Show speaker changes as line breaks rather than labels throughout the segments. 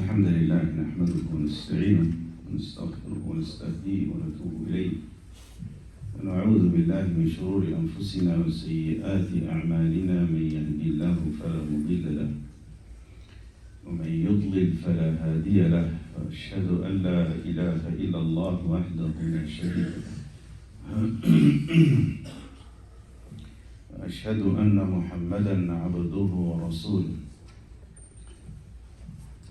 الحمد لله نحمده ونستعينه ونستغفره ونستهديه ونتوب إليه ونعوذ بالله من شرور أنفسنا وسيئات أعمالنا. من يهدي الله فلا مضل له ومن يضلل فلا هادي له، وأشهد أن لا إله إلا الله وحده لا شريك له، وأشهد أن محمدا عبده ورسوله.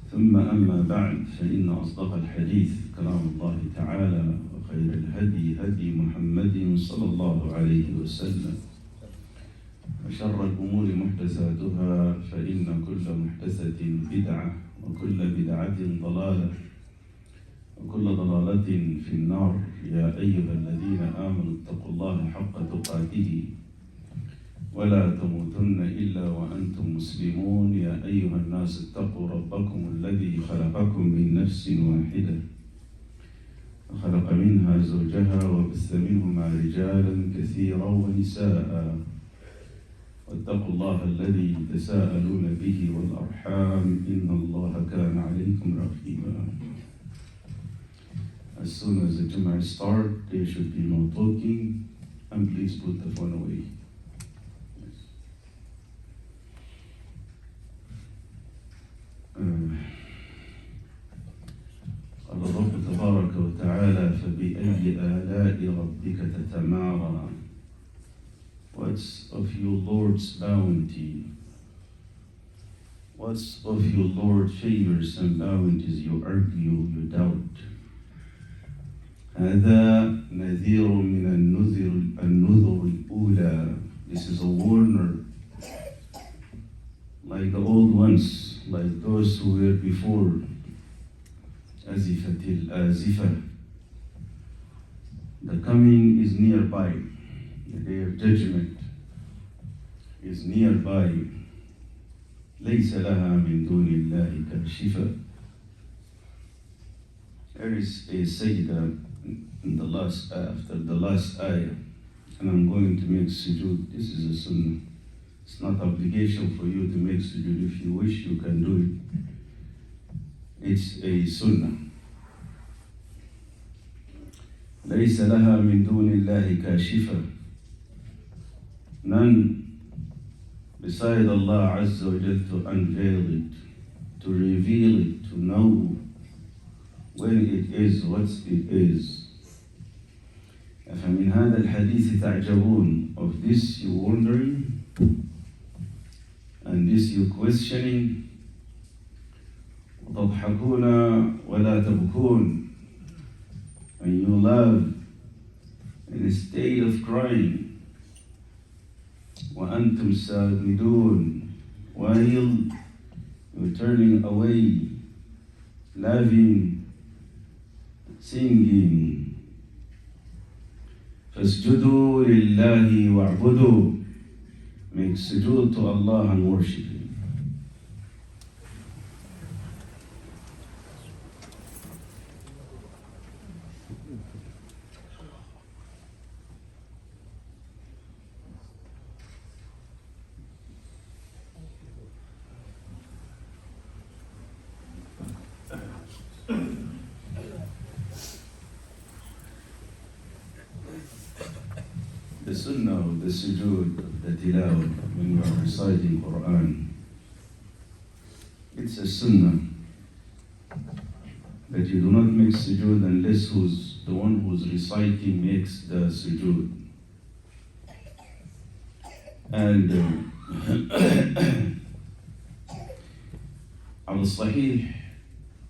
ثم أما بعد، فإن أصدق الحديث كلام الله تعالى، وخير الهدي هدي محمد صلى الله عليه وسلم، وشر الأمور محدثاتها، فإن كل محدثة بدعة، وكل بدعة ضلالة، وكل ضلالة في النار. يا أيها الذين آمنوا اتقوا الله حق تقاته ولا تموتن إلا وأنتم مسلمون. يا أيها الناس اتقوا ربكم الذي خلقكم من نفس واحدة وخلق منها زوجها وبث منهما رجالا كثيرا ونساء، واتقوا الله الذي تساءلون به والأرحام إن الله كان عليكم رقيبا. As soon as the Jum'ah starts, there should be no talking, and please put the phone away. قال الرب تبارك وتعالى: فبأي آلاء ربك تتمارى. What's of your Lord's bounty? What's of your Lord's favors and bounties you argue, you doubt? هذا نذير من النذر الأولى. This is a warner, like the old ones, like those who were before. أزفت الآزفة. The coming is nearby. The day of judgment is nearby. ليس لها من دون الله كاشفة. There is a sajda in the last, after the last ayah, and I'm going to make sujood. This is a sunnah. It's not obligation for you to make sujood. If you wish, you can do it. It's a sunnah. ليس لها من دون الله كاشفة. None beside Allah Azza wa Jal to unveil it, to reveal it, to know when it is, what it is. أفمن هذا الحديث تعجبون. Of this you wondering, and this you questioning. وتضحكون ولا تبكون. And you laugh in a state of crying. وأنتم سامدون. While you're turning away, laughing, singing. فاسجدوا لله واعبدوا. Make sujood to Allah and worship Him. the sunnah of the sujood, the tilawah, when you are reciting Quran. It's a sunnah that you do not make sujood unless the one who's reciting makes the sujood. And على الصحيح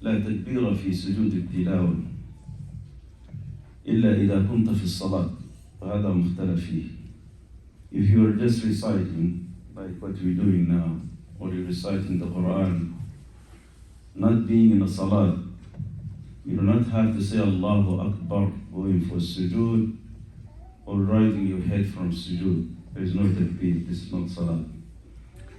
لا تكبير في سجود التلاوة إلا إذا كنت في الصلاة، وهذا مختلف فيه. If you are just reciting like what you're doing now, or you're reciting the Quran, not being in a salat, you do not have to say Allahu Akbar going for sujood or rising your head from sujood. There is no takbir, this is not salat.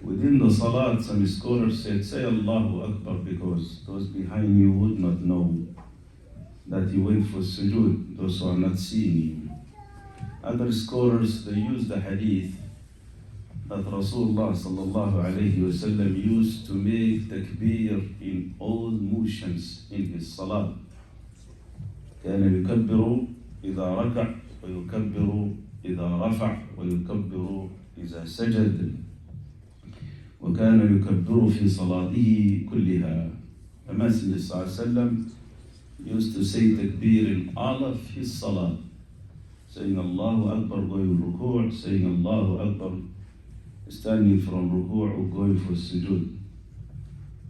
Within the salat, some scholars said, say Allahu Akbar because those behind you would not know that you went for sujood, those who are not seeing you. Other scholars, they use the hadith that Rasulullah sallallahu alayhi wa sallam used to make takbir in all motions in his salat. كان يكبر إذا ركع ويكبر إذا رفع ويكبر إذا سجد وكان يكبر في صلاته كلها. The Messenger sallallahu alayhi wa sallam used to say takbir in all of his salat, saying Allahu Akbar going ruku', saying Allahu Akbar standing from ruku' or going for sujood.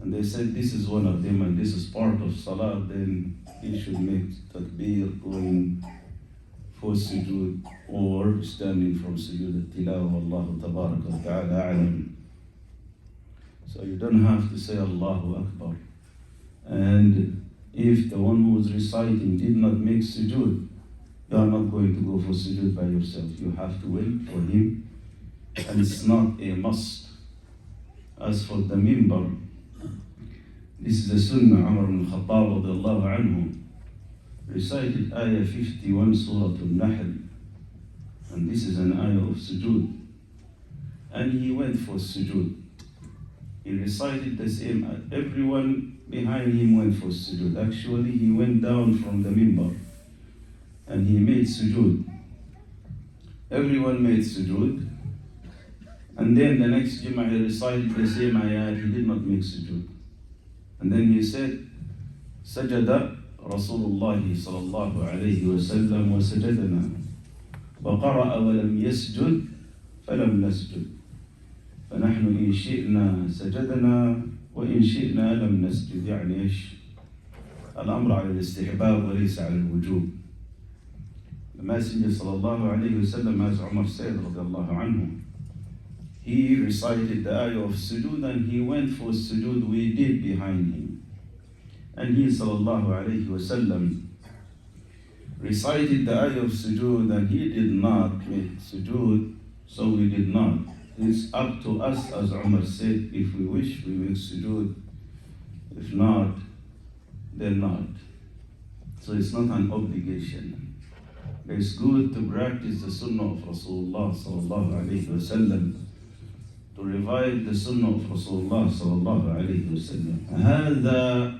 And they said this is one of them and this is part of salah, then he should make takbir going for sujood or standing from sujood al-tilawah. Allahu tabaraka wa ta'ala a'lam. So you don't have to say Allahu Akbar. And if the one who is reciting did not make sujood, you are not going to go for sujood by yourself. You have to wait for him, and it's not a must. As for the minbar, this is a sunnah. Umar ibn Khattab radiallahu anhu recited ayah 51 Surah Al-Nahl, and this is an ayah of sujood, and he went for sujood. He recited the same, everyone behind him went for sujood. Actually, he went down from the minbar and he made sujood. Everyone made sujood. And then the next Jum'ah he recited the same ayat, he did not make sujood. And then he said, Sajada Rasulullah sallallahu alayhi wa sallam wa sajadana. وقرأ ولم يسجد فلم نسجد. فنحن إن شئنا سجدنا وإن شئنا لم نسجد. يعني إيش؟ الأمر على الاستحباب وليس على الوجوب. The Messenger sallallahu alayhi wa sallam, as Umar said radiallahu anhu, he recited the ayah of sujood and he went for sujood. We did behind him. And he sallallahu alayhi wa sallam recited the ayah of sujood and he did not make sujood, so we did not. It's up to us, as Umar said, if we wish, we make sujood. If not, then not. So it's not an obligation. It's good to practice the sunnah of Rasulullah sallallahu alayhi wa sallam, to revive the sunnah of Rasulullah sallallahu alayhi wa sallam. هذا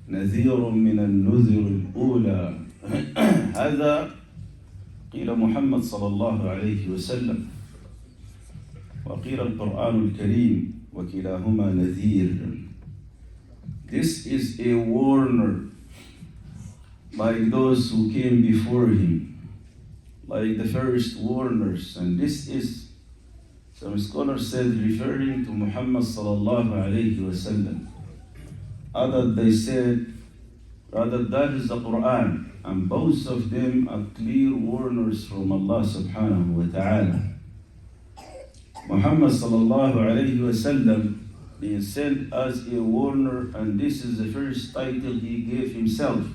نذير من النذر الأولى. هذا قيل محمد صلى الله عليه وسلم وقيل القرآن الكريم وكلاهما نذير. This is a warner, like those who came before him, like the first warners. And this is, some scholars said, referring to Muhammad sallallahu alayhi wa sallam. Others they said, rather that is the Quran, and both of them are clear warners from Allah subhanahu wa ta'ala. Muhammad sallallahu alayhi wa sallam being sent as a warner, and this is the first title he gave himself.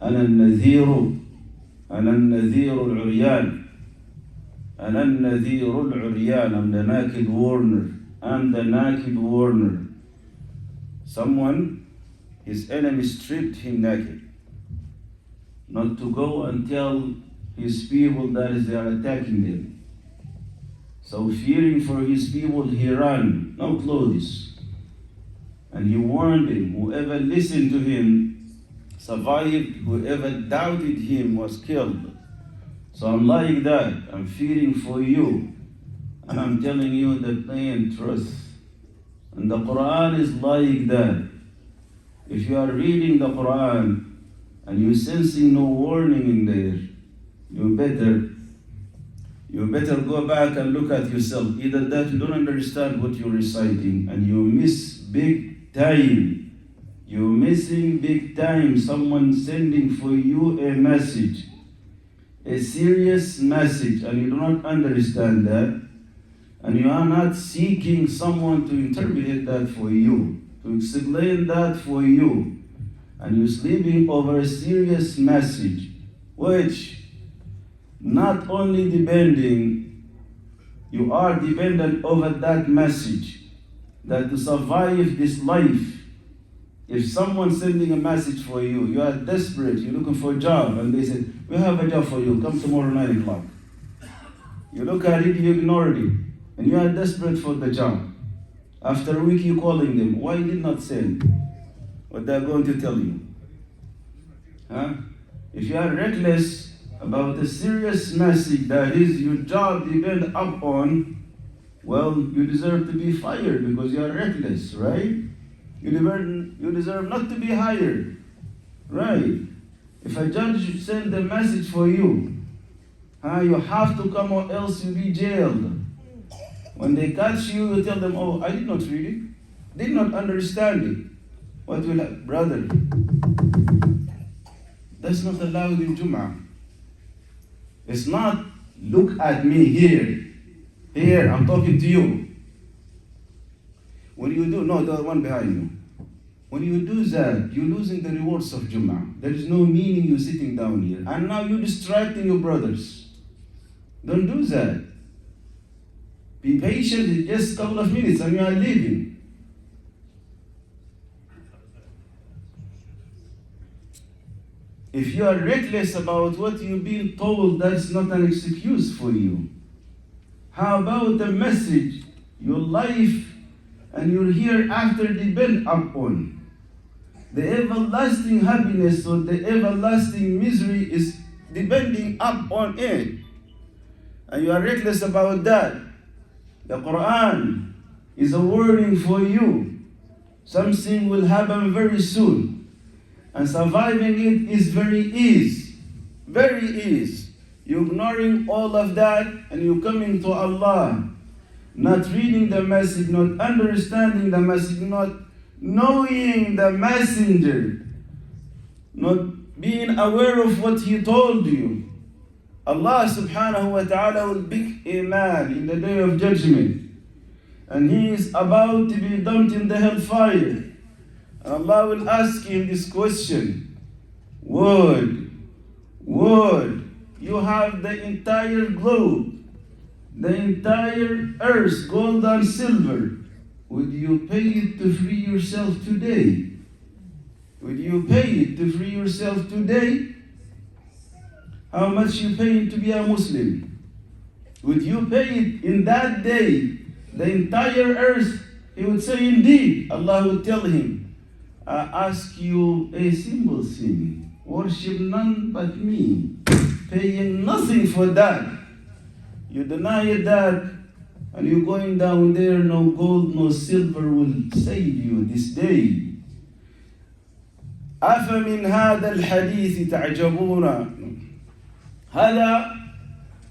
أنا النذير أنا النذير العريان أنا النذير العريان. I'm the naked warner. I'm the naked warner. Someone, his enemy stripped him naked, not to go and tell his people that is they are attacking them. So fearing for his people, he ran, no clothes. And he warned him, whoever listened to him survived, whoever doubted him was killed. So I'm like that. I'm feeding for you. And I'm telling you the plain truth. And the Quran is like that. If you are reading the Quran and you're sensing no warning in there, you better go back and look at yourself. Either that you don't understand what you're reciting and you miss big time. You're missing big time. Someone sending for you a message, a serious message, and you do not understand that, and you are not seeking someone to interpret that for you, to explain that for you, and you're sleeping over a serious message, which not only you are dependent over that message, that to survive this life, if someone's sending a message for you, you are desperate, you're looking for a job, and they say, we have a job for you, come tomorrow 9 o'clock. You look at it, you ignore it, and you are desperate for the job. After a week, you're calling them, why you did not send? What they're going to tell you. Huh? If you are reckless about a serious message that is your job depend upon, well, you deserve to be fired because you are reckless, right? You deserve not to be hired, right? If a judge send a message for you, you have to come or else you'll be jailed. When they catch you, you tell them, oh, I did not read it, did not understand it. What will happen? Brother, that's not allowed in Jum'ah. It's not, look at me here. Here, I'm talking to you. When you do, no, the one behind you. When you do that, you're losing the rewards of Jum'ah. There is no meaning you sitting down here. And now you're distracting your brothers. Don't do that. Be patient, it's just a couple of minutes and you are leaving. If you are reckless about what you've been told, that's not an excuse for you. How about the message, your life and your hereafter depend upon? The everlasting happiness or the everlasting misery is depending upon it. And you are reckless about that. The Quran is a warning for you. Something will happen very soon. And surviving it is very easy. Very easy. You're ignoring all of that and you're coming to Allah. Not reading the message, not understanding the message, not knowing the messenger, not being aware of what he told you. Allah subhanahu wa ta'ala will pick a man in the day of judgment, and he is about to be dumped in the hellfire. And Allah will ask him this question: Would you have the entire globe, the entire earth, gold and silver? Would you pay it to free yourself today? Would you pay it to free yourself today? How much you paying to be a Muslim? Would you pay it in that day, the entire earth? He would say, indeed. Allah would tell him, I ask you a simple thing. Worship none but me. Paying nothing for that. You deny that, and you're going down there, no gold, no silver will save you this day. أفمن هذا الحديث تعجبون هذا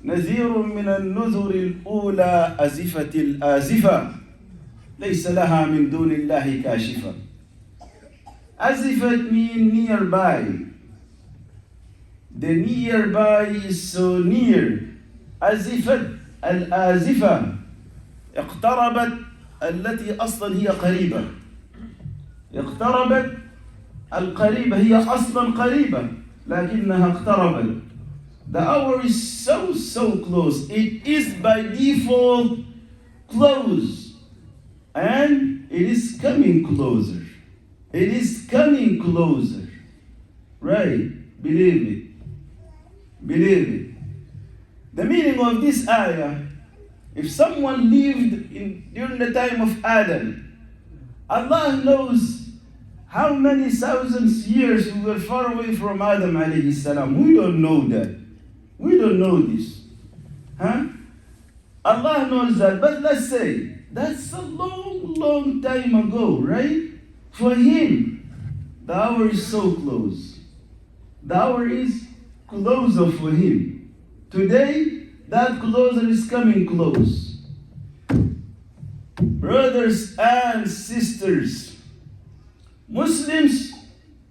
نذير من النذر الأولى أزفة الآزفة ليس لها من دون الله كاشفة. أزفت mean nearby. The nearby is so near. أزفت الآزفة اقتربت التي أصلا هي قريبة. اقتربت القريبة هي أصلا قريبة لكنها اقتربت. The hour is so close. It is by default close. And it is coming closer. It is coming closer. Right? Believe it. Believe it. The meaning of this ayah, if someone lived during the time of Adam, Allah knows how many thousands years we were far away from Adam alayhi salam. We don't know that. We don't know this. Huh? Allah knows that, but let's say, that's a long, long time ago, right? For him, the hour is so close. The hour is closer for him. Today, that closer is coming close. Brothers and sisters, Muslims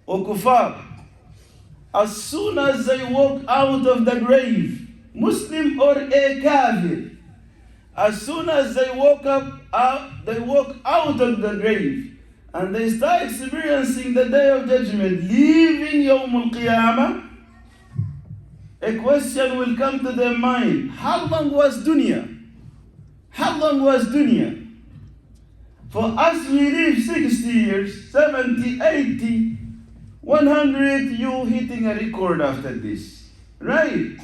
or kuffar, as soon as they walk out of the grave, Muslim or a kafir, as soon as they walk out of the grave, and they start experiencing the day of judgment, leaving Yawm al-Qiyamah, a question will come to their mind. How long was dunya? How long was dunya? For us, we live 60 years, 70, 80, 100, you hitting a record after this. Right?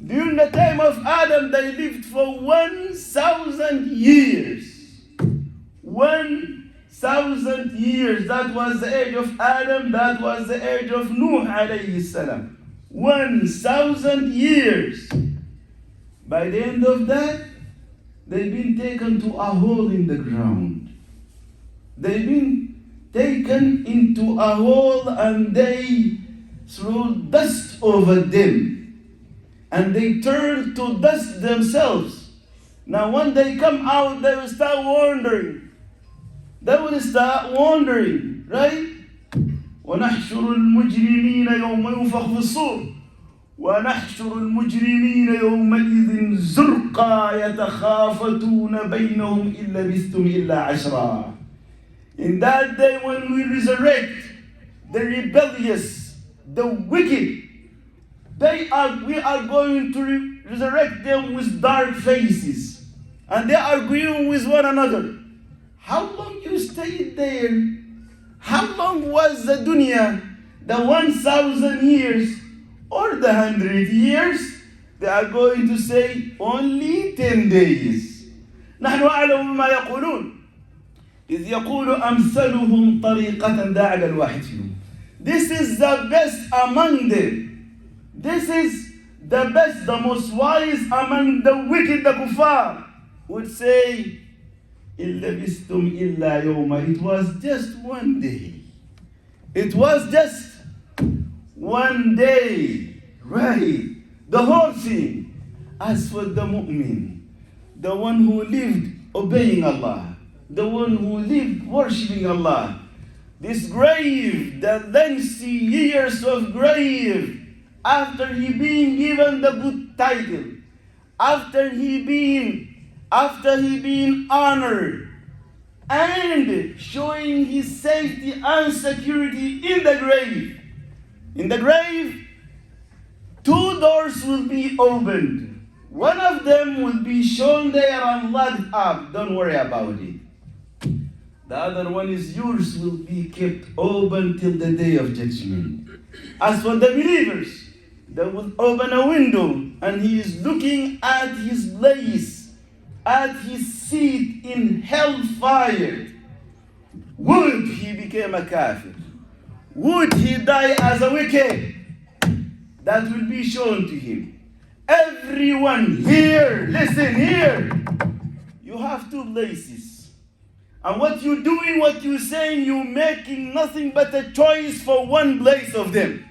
During the time of Adam, they lived for 1,000 years. 1,000 years. That was the age of Adam. That was the age of Nuh alayhi salam. 1,000 years. By the end of that, they've been taken to a hole in the ground. They've been taken into a hole and they threw dust over them. And they turn to dust themselves. Now when they come out, they will start wandering. They will start wandering, right? وَنَحْشُرُ الْمُجْرِمِينَ يَوْمَ يُنفَخُ فِي الصُّورِ وَنَحْشُرُ الْمُجْرِمِينَ يَوْمَئِذٍ زُرْقًا يَتَخَافَتُونَ بَيْنَهُمْ إِن لَبِثْتُمْ إِلَّا عَشْرًا. In that day when we resurrect the rebellious, the wicked, we are going to resurrect them with dark faces. And they are agreeing with one another. How long you stayed there? How long was the dunya? The 1,000 years or the 100 years? They are going to say only 10 days. نحن أعلم بما يقولون إذ يقول أمثلهم طريقة داعب الواحد فيهم. This is the best among them. This is the best, the most wise among the wicked, the kuffar, would say, إِن لَبِثْتُمْ إِلَّا يَوْمًا. It was just one day. It was just one day. Right. The whole thing. As for the mu'min, the one who lived obeying Allah, the one who lived worshipping Allah, this grave, the lengthy years of grave, after he being given the good title, after he being honored, and showing his safety and security in the grave. In the grave, two doors will be opened. One of them will be shown there and locked up. Don't worry about it. The other one is yours, will be kept open till the day of judgment. As for the believers, they will open a window and he is looking at his place, at his seat in hellfire. Would he become a kafir? Would he die as a wicked? That will be shown to him. Everyone here, listen here. You have two places. And what you're doing, what you're saying, you're making nothing but a choice for one place of them.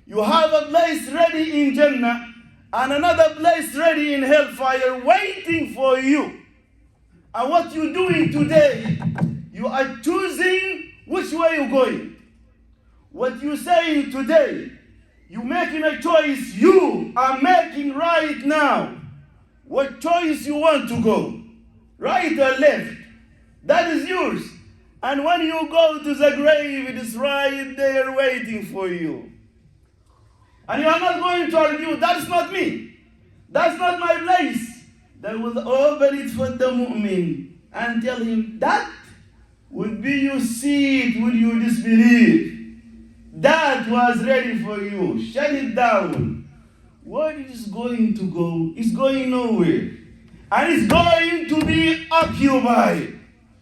You have a place ready in Jannah and another place ready in hellfire waiting for you. And what you're doing today, you are choosing which way you're going. What you're saying today, you're making a choice you are making right now. What choice you want to go, right or left, that is yours. And when you go to the grave, it is right there waiting for you. And you are not going to argue, that's not me. That's not my place. They will open it for the mu'min and tell him, that would be your seat, will you disbelieve? That was ready for you. Shut it down. Where it is going to go? It's going nowhere. And it's going to be occupied.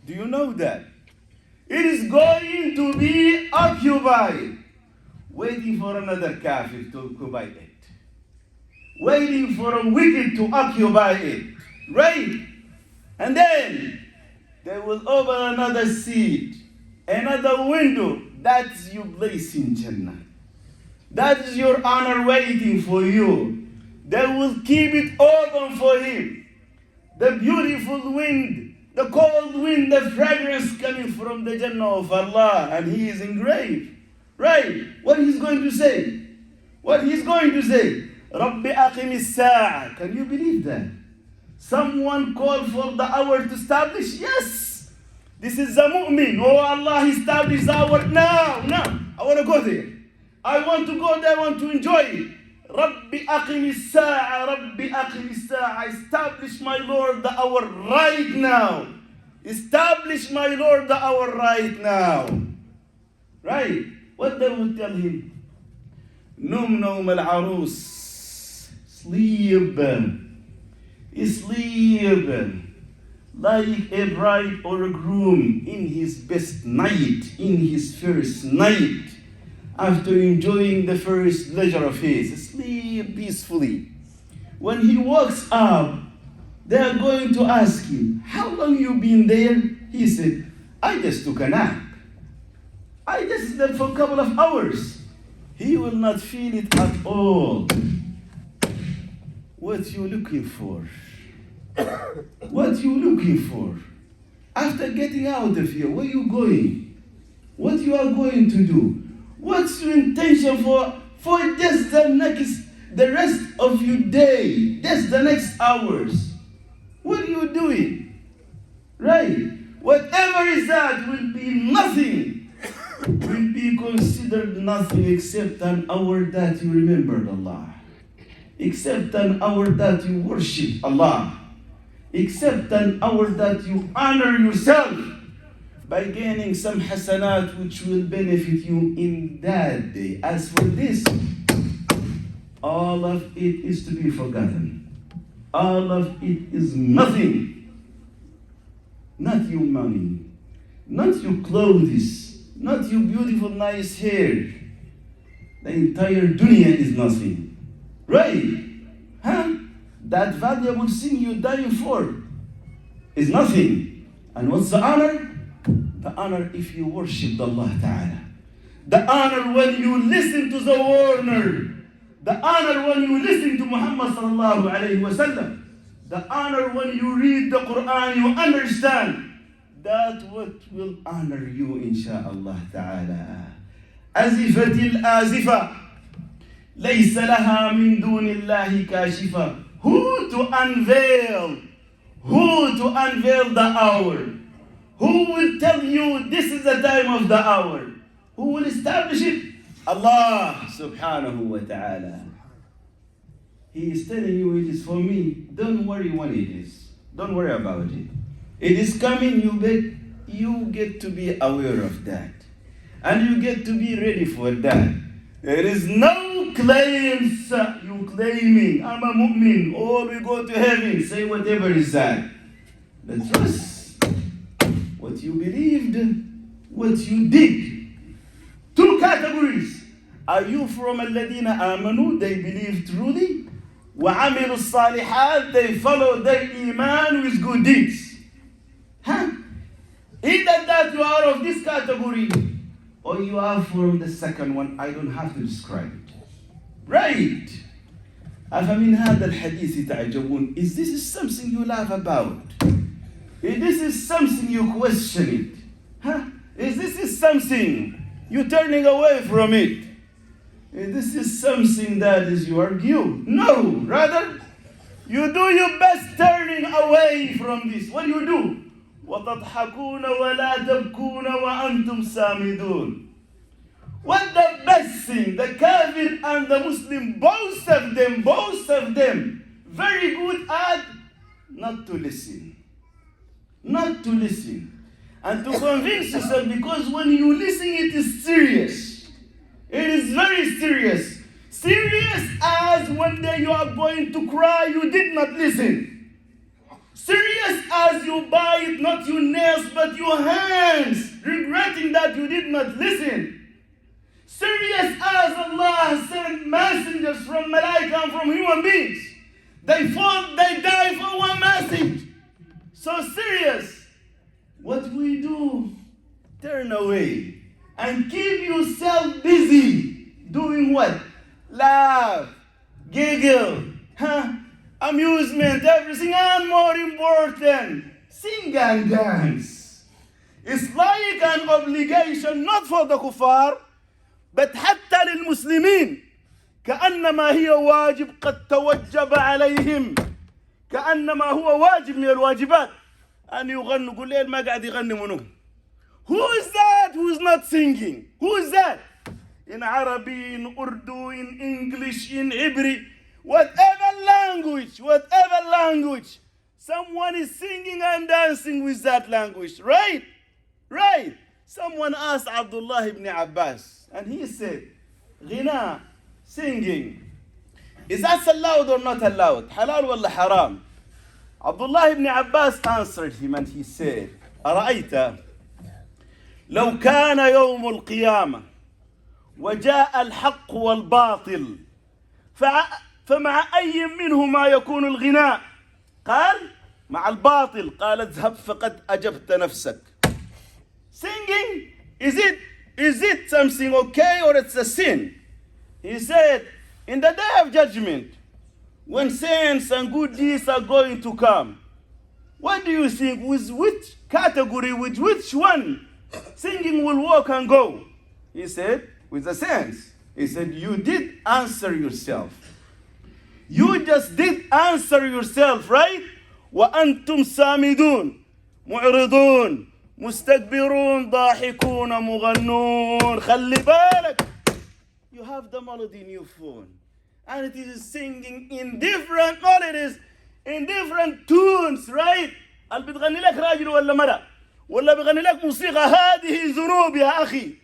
Do you know that? It is going to be occupied, waiting for another kafir to occupy it. waiting for a wicked to occupy it. Right? And then they will open another seat, another window. That's your place in Jannah. That is your honor waiting for you. They will keep it open for him. The beautiful wind, the cold wind, the fragrance coming from the Jannah of Allah, and he is engraved. Right? What he's going to say? What he's going to say? Rabbi aqim as-sa'a. Can you believe that? Someone called for the hour to establish? Yes. This is the mu'min. Oh, Allah established the hour now. Now. I want to go there. I want to go there. I want to enjoy it. Rabbi aqim as-sa'a. Rabbi aqim as-sa'a. Establish, my Lord, the hour right now. Establish, my Lord, the hour right now. Right? What they would tell him? Num al-arus. Sleep. Sleep. Like a bride or a groom in his best night, in his first night, after enjoying the first pleasure of his. Sleep peacefully. When he wakes up, they are going to ask him, how long you been there? He said, I just took a nap. I just slept for a couple of hours. He will not feel it at all. What you looking for? What you looking for? After getting out of here, where you going? What you are going to do? What's your intention for just the rest of your day? Just the next hours? What are you doing? Right? Whatever is that will be nothing. Will be considered nothing except an hour that you remembered Allah. Except an hour that you worship Allah. Except an hour that you honor yourself by gaining some hasanat which will benefit you in that day. As for this, all of it is to be forgotten. All of it is nothing. Not your money, not your clothes, not your beautiful nice hair. The entire dunya is nothing. Right? Huh? That valuable thing you're dying for is nothing. And what's the honor? The honor if you worship Allah Ta'ala. The honor when you listen to the warner. The honor when you listen to Muhammad Sallallahu Alaihi Wasallam. The honor when you read the Quran, you understand. That's what will honor you, insha'Allah Ta'ala. أزفت الآزفة ليس لها من دون الله كاشفة. Who to unveil? Who to unveil the hour? Who will tell you this is the time of the hour? Who will establish it? Allah subhanahu wa ta'ala. He is telling you it is for me. Don't worry when it is. Don't worry about it. It is coming, you get to be aware of that. And you get to be ready for that. There is no claims you claiming, I'm a mu'min, or we go to heaven, say whatever is that. The trust, what you believed, what you did. Two categories. Are you from الذين آمنوا, they believe truly, وعملوا الصالحات, they follow their iman with good deeds. Huh? Either that you are of this category, or you are from the second one. I don't have to describe it. Right. أفمن هذا الحديث تعجبون? Is this something you laugh about? Is this something you question it? Huh? Is this something you're turning away from it? Is this something that is you argue? No, rather, you do your best turning away from this. What do you do? وَتَضْحَكُونَ وَلَا تَبْكُونَ وَأَنْتُمْ سَامِدُونَ. What the best thing, the Kafir and the Muslim, both of them, very good at not to listen. Not to listen. And to convince yourself, because when you listen, it is serious. It is very serious. Serious as one day you are going to cry, you did not listen. Serious as you bite not your nails but your hands, regretting that you did not listen. Serious as Allah sent messengers from Malaika and from from human beings. They fought, they died for one message. So serious. What we do? Turn away and keep yourself busy. Doing what? Laugh, giggle, amusement, everything, and more important, sing and dance. It's like an obligation not for the kuffar, but حتى للمسلمين. كأنما هي واجب قد توجب عليهم. كأنما هو واجب من الواجبات أن يغنوا. قول لي ما قاعد يغني منو. Who is that who is not singing? Who is that? In Arabic, in Urdu, in English, in Hebrew, whatever language, someone is singing and dancing with that language, right? Right. Someone asked Abdullah ibn Abbas, and he said, Ghina, singing, is that allowed or not allowed? Halal wala haram? Abdullah ibn Abbas answered him and he said, أرأيت لو كان يوم القيامة وجاء الحق والباطل فمع أي منهما يكون الغناء؟ قال مع الباطل. قال اذهب فقد أجبت نفسك. Singing, is it something okay or it's a sin? He said, in the day of judgment, when saints and good deeds are going to come, what do you think? With which category, with which one singing will walk and go? He said, with the saints. He said, you did answer yourself. You just did answer yourself, right? وأنتم سامدون معرضون مستكبرون ضاحكون مغنون. خلي بالك. You have the melody in your phone, and it is singing in different melodies, in different tunes, right? اللي بتغني لك راجل ولا مرأة ولا بيغني لك موسيقى، هذه ذنوب يا أخي،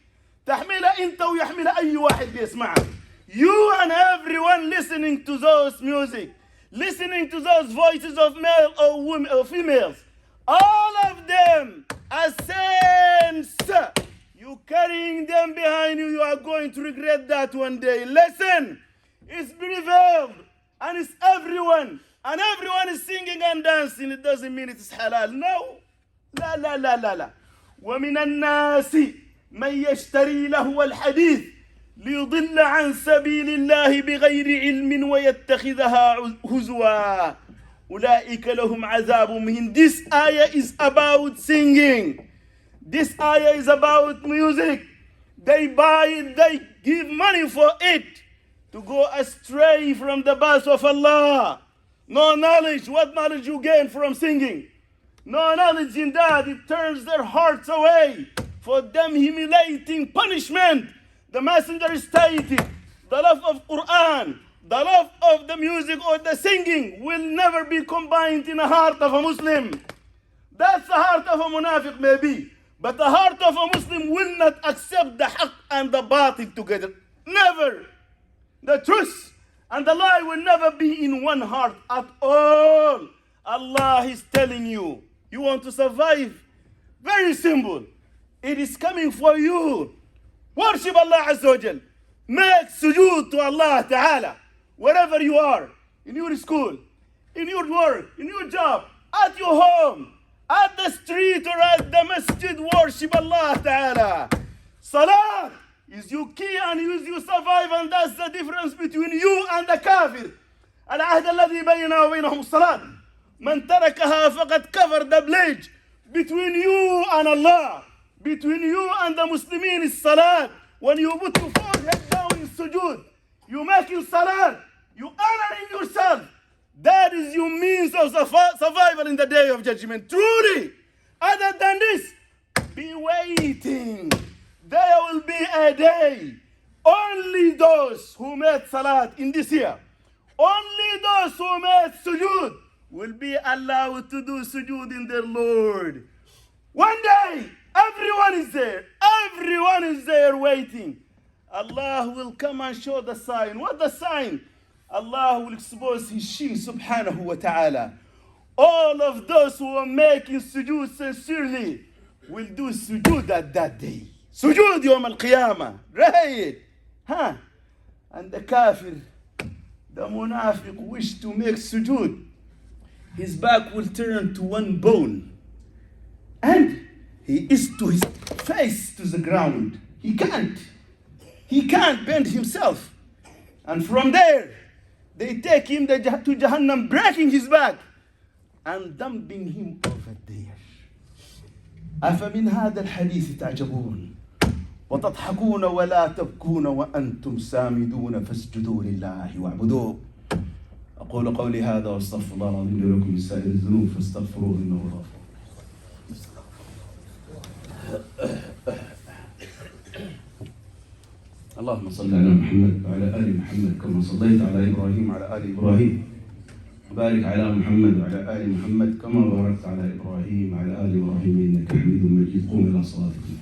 تحملها أنت ويحملها أي واحد بيسمعها. You and everyone listening to those music, listening to those voices of male or women or females, all of them are saints. You carrying them behind you, you are going to regret that one day. Listen, it's prevailed and it's everyone, and everyone is singing and dancing. It doesn't mean it is halal. No. لا لا لا لا لا. ومن الناس من يشتري لهو الحديث ليضل عن سبيل الله بغير علم ويتخذها هزوا أولئك لهم عذاب مهين. This ayah is about singing. This ayah is about music. They buy it, they give money for it to go astray from the path of Allah. No knowledge. What knowledge you gain from singing? No knowledge in that. It turns their hearts away. For them humiliating punishment. The messenger stated, the love of Quran, the love of the music or the singing will never be combined in the heart of a Muslim. That's the heart of a munafiq maybe. But the heart of a Muslim will not accept the haqq and the batil together. Never. The truth and the lie will never be in one heart at all. Allah is telling you, you want to survive? Very simple. It is coming for you. Worship Allah Azza wa Jal. Make sujood to Allah Ta'ala. Wherever you are, in your school, in your work, in your job, at your home, at the street or at the masjid, worship Allah Ta'ala. Salah is your key and is you survive, and that's the difference between you and the kafir. العهد الذي بيننا وبينهم الصلاة. من تركها فقد كفر. The pledge between you and Allah, between you and the Muslimin is salat. When you put your forehead down in sujood, you making salat, you honoring yourself. That is your means of survival in the day of judgment. Truly, other than this, be waiting. There will be a day. Only those who made salat in this year, only those who made sujood will be allowed to do sujood in their Lord. One day, everyone is there. Everyone is there waiting. Allah will come and show the sign. What the sign? Allah will expose His shin subhanahu wa ta'ala. All of those who are making sujood sincerely will do sujood at that day. Sujood yawm al-qiyamah. Right? Huh? And the kafir
the munafiq wished to make sujood, his back will turn to one bone, and he is to his face to the ground. He can't bend himself. And from there, they take him to Jahannam, breaking his back and dumping him over there. أفمن هذا الحديث تعجبون وتضحكون ولا تبكون وأنتم سامدون فاسجدوا لله واعبدوه. أقول قولي هذا واستغفر الله العظيم لي ولكم من سائر الذنوب فاستغفروه إنه غفور. اللهم صل على محمد وعلى آل محمد كما صليت على إبراهيم وعلى آل إبراهيم، وبارك على محمد وعلى آل محمد كما باركت على إبراهيم وعلى آل إبراهيم إنك حميد مجيد. قوم إلى صلاتكم.